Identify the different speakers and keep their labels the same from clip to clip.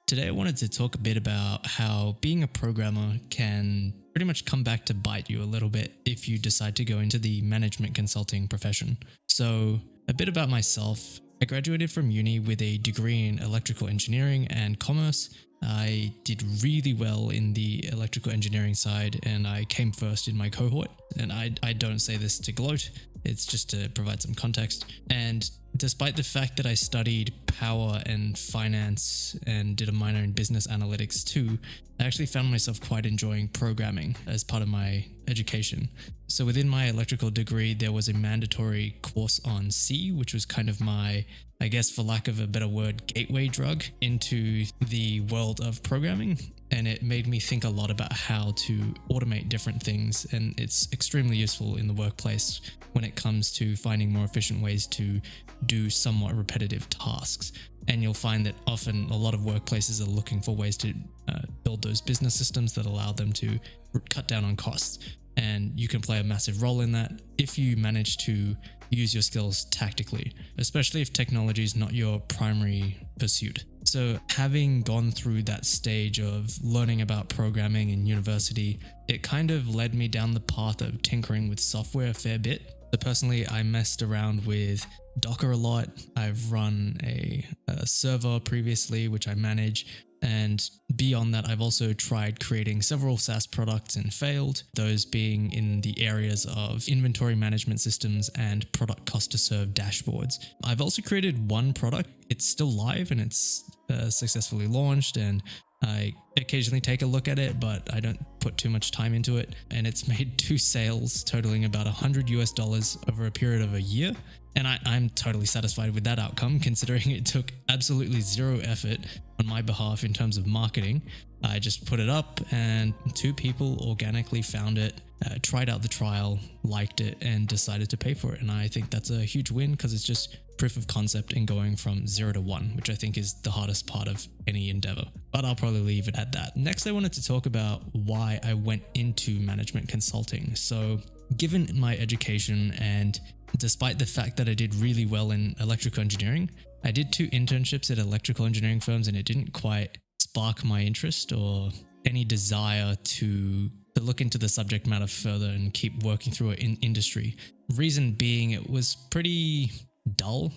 Speaker 1: Today, I wanted to talk a bit about how being a programmer can pretty much come back to bite you a little bit if you decide to go into the management consulting profession. So, a bit about myself. I graduated from uni with a degree in electrical engineering and commerce. I did really well in the electrical engineering side and I came first in my cohort. And I don't say this to gloat, it's just to provide some context. And despite the fact that I studied power and finance and did a minor in business analytics too, I actually found myself quite enjoying programming as part of my education. So within my electrical degree, there was a mandatory course on C, which was kind of my, I guess for lack of a better word, gateway drug into the world of programming. And it made me think a lot about how to automate different things. And it's extremely useful in the workplace when it comes to finding more efficient ways to do somewhat repetitive tasks. And you'll find that often a lot of workplaces are looking for ways to build those business systems that allow them to cut down on costs. And you can play a massive role in that if you manage to use your skills tactically, especially if technology is not your primary pursuit. So having gone through that stage of learning about programming in university, it kind of led me down the path of tinkering with software a fair bit. So personally, I messed around with Docker a lot. I've run a server previously, which I manage. And beyond that, I've also tried creating several SaaS products and failed, those being in the areas of inventory management systems and product cost to serve dashboards. I've also created one product. It's still live and it's successfully launched, and I occasionally take a look at it, but I don't put too much time into it. And it's made 2 sales totaling about $100 over a period of a year. And I'm totally satisfied with that outcome, considering it took absolutely zero effort on my behalf in terms of marketing. I just put it up and 2 people organically found it, tried out the trial, liked it, and decided to pay for it. And I think that's a huge win because it's just proof of concept in going from 0 to 1, which I think is the hardest part of any endeavor. But I'll probably leave it at that. Next, I wanted to talk about why I went into management consulting. So given my education and despite the fact that I did really well in electrical engineering, I did 2 internships at electrical engineering firms and it didn't quite spark my interest or any desire to look into the subject matter further and keep working through it in industry. Reason being, it was pretty dull,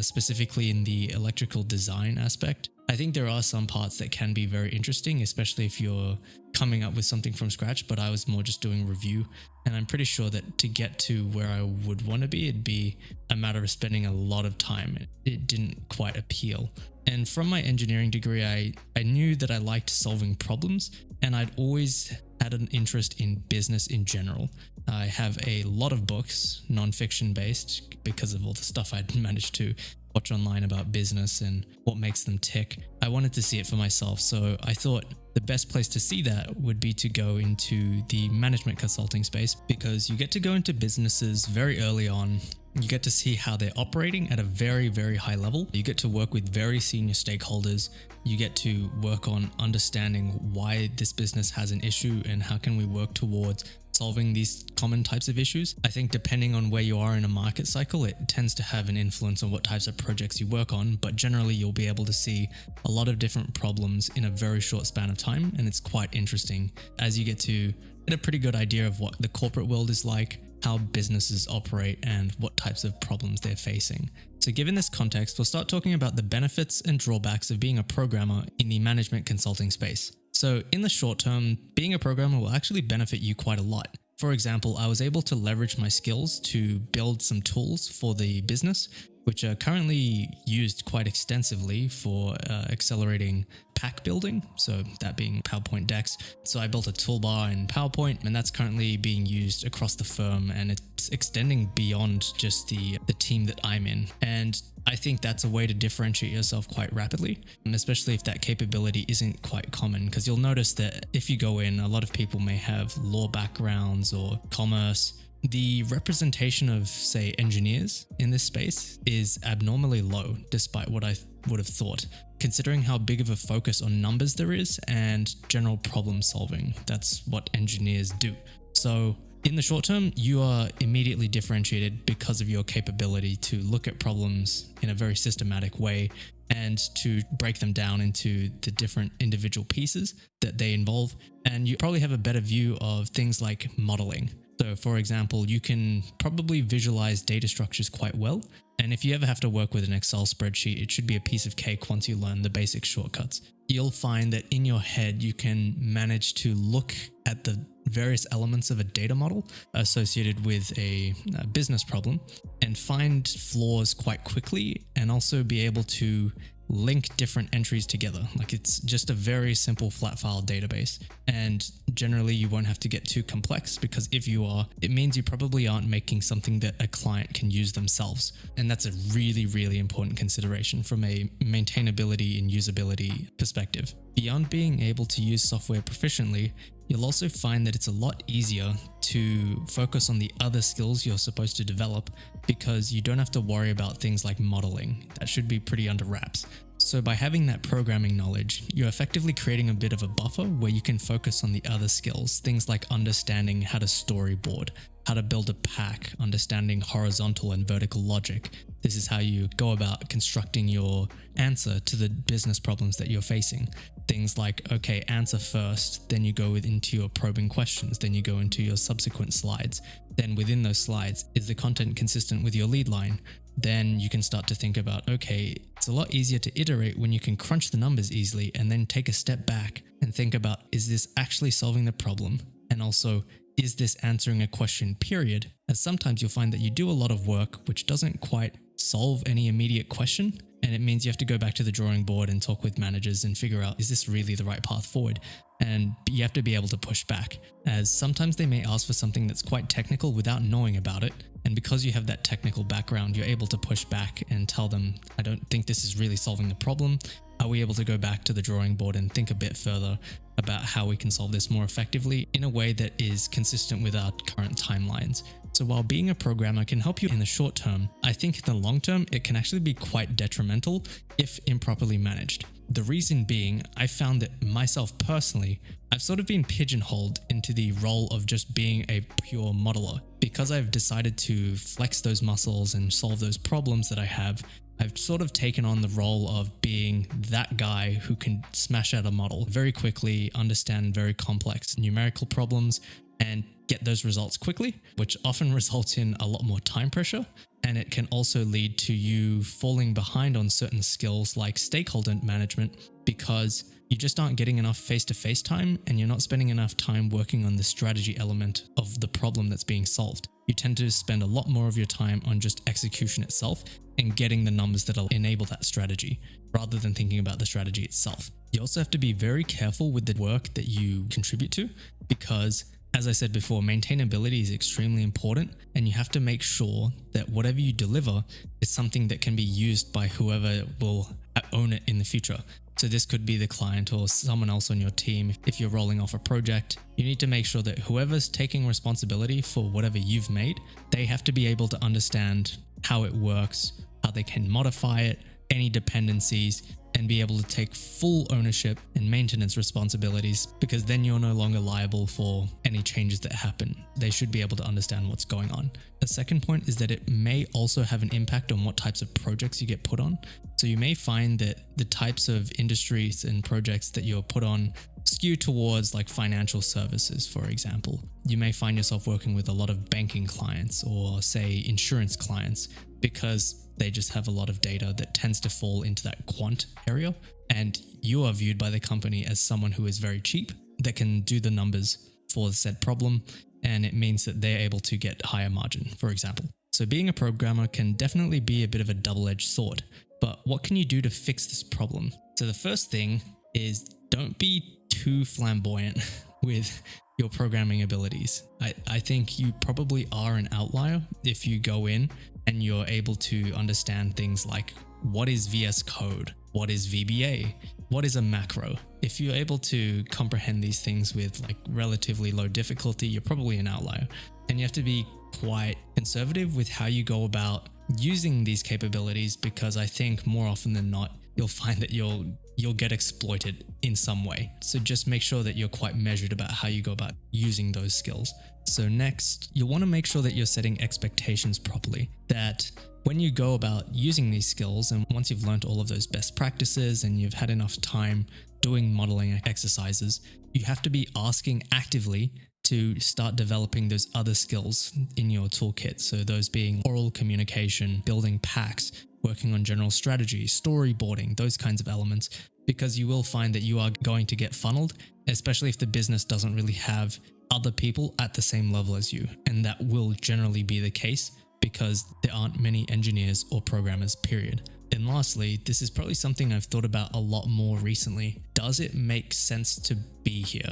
Speaker 1: specifically in the electrical design aspect. I think there are some parts that can be very interesting, especially if you're coming up with something from scratch, but I was more just doing review. And I'm pretty sure that to get to where I would want to be, it'd be a matter of spending a lot of time. It didn't quite appeal. And from my engineering degree, I knew that I liked solving problems, and I'd always had an interest in business in general. I have a lot of books, non-fiction based, because of all the stuff I'd managed to watch online about business and what makes them tick. I wanted to see it for myself, so I thought the best place to see that would be to go into the management consulting space, because you get to go into businesses very early on. You get to see how they're operating at a very, very high level. You get to work with very senior stakeholders. You get to work on understanding why this business has an issue and how can we work towards solving these common types of issues. I think depending on where you are in a market cycle, it tends to have an influence on what types of projects you work on, but generally you'll be able to see a lot of different problems in a very short span of time, and it's quite interesting as you get to get a pretty good idea of what the corporate world is like, how businesses operate, and what types of problems they're facing. So given this context, we'll start talking about the benefits and drawbacks of being a programmer in the management consulting space. So in the short term, being a programmer will actually benefit you quite a lot. For example, I was able to leverage my skills to build some tools for the business, which are currently used quite extensively for accelerating pack building, so that being PowerPoint decks. So I built a toolbar in PowerPoint, and that's currently being used across the firm, and it's extending beyond just the team that I'm in. And I think that's a way to differentiate yourself quite rapidly, and especially if that capability isn't quite common, because you'll notice that if you go in, a lot of people may have law backgrounds or commerce. The representation of, say, engineers in this space is abnormally low, despite what I would have thought, considering how big of a focus on numbers there is and general problem solving. That's what engineers do. So in the short term, you are immediately differentiated because of your capability to look at problems in a very systematic way and to break them down into the different individual pieces that they involve. And you probably have a better view of things like modeling. So for example, you can probably visualize data structures quite well. And if you ever have to work with an Excel spreadsheet, it should be a piece of cake once you learn the basic shortcuts. You'll find that in your head, you can manage to look at the various elements of a data model associated with a business problem and find flaws quite quickly, and also be able to link different entries together. Like, it's just a very simple flat file database. And generally you won't have to get too complex, because if you are, it means you probably aren't making something that a client can use themselves. And that's a really, really important consideration from a maintainability and usability perspective. Beyond being able to use software proficiently, you'll also find that it's a lot easier to focus on the other skills you're supposed to develop, because you don't have to worry about things like modeling. That should be pretty under wraps. So by having that programming knowledge, you're effectively creating a bit of a buffer where you can focus on the other skills, things like understanding how to storyboard, how to build a pack, understanding horizontal and vertical logic. This is how you go about constructing your answer to the business problems that you're facing. Things like, okay, answer first, then you go into your probing questions, then you go into your subsequent slides. Then within those slides, is the content consistent with your lead line? Then you can start to think about, okay, it's a lot easier to iterate when you can crunch the numbers easily and then take a step back and think about, is this actually solving the problem? And also, is this answering a question, period? As sometimes you'll find that you do a lot of work which doesn't quite solve any immediate question, and it means you have to go back to the drawing board and talk with managers and figure out, is this really the right path forward? And you have to be able to push back, as sometimes they may ask for something that's quite technical without knowing about it. And because you have that technical background, you're able to push back and tell them, I don't think this is really solving the problem. Are we able to go back to the drawing board and think a bit further about how we can solve this more effectively in a way that is consistent with our current timelines? So while being a programmer can help you in the short term, I think in the long term, it can actually be quite detrimental if improperly managed. The reason being, I found that myself personally, I've sort of been pigeonholed into the role of just being a pure modeler. Because I've decided to flex those muscles and solve those problems that I have, I've sort of taken on the role of being that guy who can smash out a model very quickly, understand very complex numerical problems, and get those results quickly, which often results in a lot more time pressure. And it can also lead to you falling behind on certain skills like stakeholder management, because you just aren't getting enough face-to-face time and you're not spending enough time working on the strategy element of the problem that's being solved. You tend to spend a lot more of your time on just execution itself and getting the numbers that'll enable that strategy, rather than thinking about the strategy itself. You also have to be very careful with the work that you contribute to, because as I said before, maintainability is extremely important, and you have to make sure that whatever you deliver is something that can be used by whoever will own it in the future. So this could be the client or someone else on your team. If you're rolling off a project, you need to make sure that whoever's taking responsibility for whatever you've made, they have to be able to understand how it works, how they can modify it, any dependencies, and be able to take full ownership and maintenance responsibilities, because then you're no longer liable for any changes that happen. They should be able to understand what's going on. The second point is that it may also have an impact on what types of projects you get put on. So you may find that the types of industries and projects that you're put on skew towards like financial services, for example. You may find yourself working with a lot of banking clients or say insurance clients, because they just have a lot of data that tends to fall into that quant area. And you are viewed by the company as someone who is very cheap, that can do the numbers for the said problem. And it means that they're able to get higher margin, for example. So being a programmer can definitely be a bit of a double-edged sword. But what can you do to fix this problem? So the first thing is, don't be too flamboyant with your programming abilities. I think you probably are an outlier if you go in and you're able to understand things like, what is VS Code? What is VBA? What is a macro? If you're able to comprehend these things with like relatively low difficulty, you're probably an outlier. And you have to be quite conservative with how you go about using these capabilities, because I think more often than not, you'll find that you'll get exploited in some way. So just make sure that you're quite measured about how you go about using those skills. So next, you'll want to make sure that you're setting expectations properly, that when you go about using these skills, and once you've learned all of those best practices and you've had enough time doing modeling exercises, you have to be asking actively to start developing those other skills in your toolkit. So those being oral communication, building packs, working on general strategy, storyboarding, those kinds of elements, because you will find that you are going to get funneled, especially if the business doesn't really have other people at the same level as you. And that will generally be the case because there aren't many engineers or programmers, period. And lastly, this is probably something I've thought about a lot more recently. Does it make sense to be here?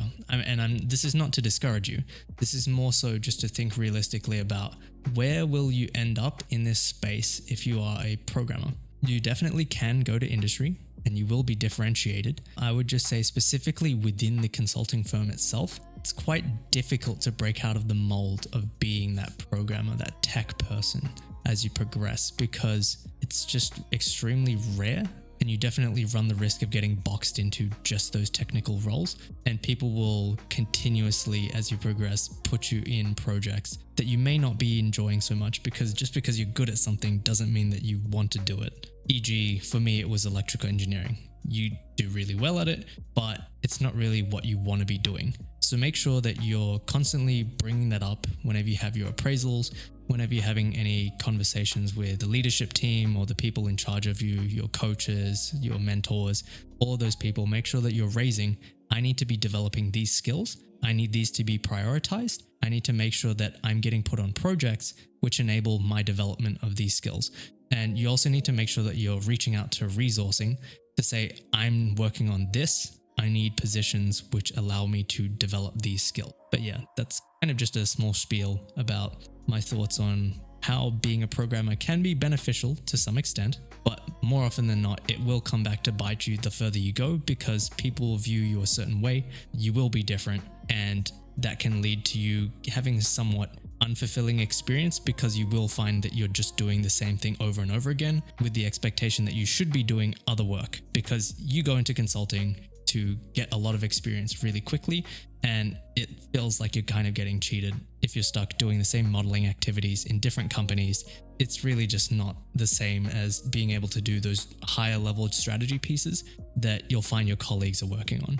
Speaker 1: This is not to discourage you. This is more so just to think realistically about where will you end up in this space if you are a programmer. You definitely can go to industry and you will be differentiated. I would just say specifically within the consulting firm itself, it's quite difficult to break out of the mold of being that programmer, that tech person as you progress, because it's just extremely rare, and you definitely run the risk of getting boxed into just those technical roles. And people will continuously, as you progress, put you in projects that you may not be enjoying so much, because just because you're good at something doesn't mean that you want to do it. E.g., for me, it was electrical engineering. You do really well at it, but it's not really what you want to be doing. So make sure that you're constantly bringing that up whenever you have your appraisals, whenever you're having any conversations with the leadership team or the people in charge of you, your coaches, your mentors, all those people. Make sure that you're raising, I need to be developing these skills. I need these to be prioritized. I need to make sure that I'm getting put on projects which enable my development of these skills. And you also need to make sure that you're reaching out to resourcing to say, I'm working on this. I need positions which allow me to develop these skills. But yeah, that's kind of just a small spiel about my thoughts on how being a programmer can be beneficial to some extent, but more often than not, it will come back to bite you the further you go, because people will view you a certain way. You will be different, and that can lead to you having a somewhat unfulfilling experience, because you will find that you're just doing the same thing over and over again with the expectation that you should be doing other work, because you go into consulting to get a lot of experience really quickly, and it feels like you're kind of getting cheated if you're stuck doing the same modeling activities in different companies. It's really just not the same as being able to do those higher level strategy pieces that you'll find your colleagues are working on.